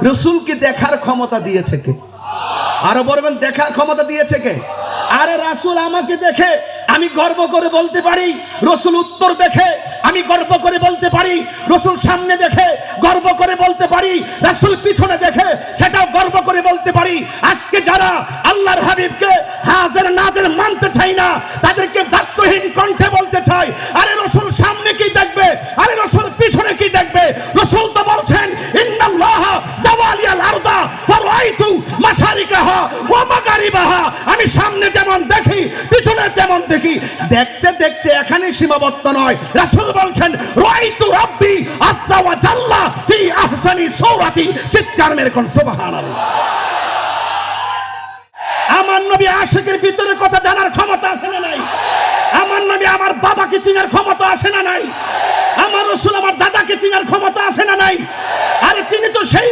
রসুলকে দেখার ক্ষমতা দিয়েছে কে? আরো বলবেন, দেখার ক্ষমতা দিয়েছে কে? আরে রাসূল আমাকে দেখে আমি গর্ব করে বলতে পারি, রসুল উত্তর দেখে আমি গর্ব করে বলতে পারি, রসুল সামনে দেখে গর্ব করে বলতে পারি, রাসূল পিছনে দেখে সেটাও গর্ব করে বলতে পারি। আজকে যারা আল্লাহর হাবিবকে হাজির নাজির মানতে চাই না, তাদেরকে দায়িত্বহীন কণ্ঠে বলতে চাই, আরে রসুল সামনে কি দেখবে, আরে রসুল পিছনে কি দেখবে? রসুল তো বলছেন ইন্নাল্লাহ জাওয়ালিয়াল আরদা ফারাইতু মাশারিকাহা ওয়া মাগারিবাহা, আমি সামনে যেমন দেখি পিছনে তেমন দেখি। দেখতে দেখতে এখানে সীমাবদ্ধ নয়, রাসূল বলছেন রাইতু রাব্বি আযজা ওয়া জাল্লা ফি আহসানি সূরাতি। চিৎকার মেরে কোন সুবহানাল্লাহ। আমার নবী আশিকের ভিতরে কথা জানার ক্ষমতা আছে না নাই? আমার নবী আমার বাবাকে চিনার ক্ষমতা আছে না নাই? আমার রাসূল আমার দাদাকে চিনার ক্ষমতা আছে না নাই? আরে তিনি তো সেই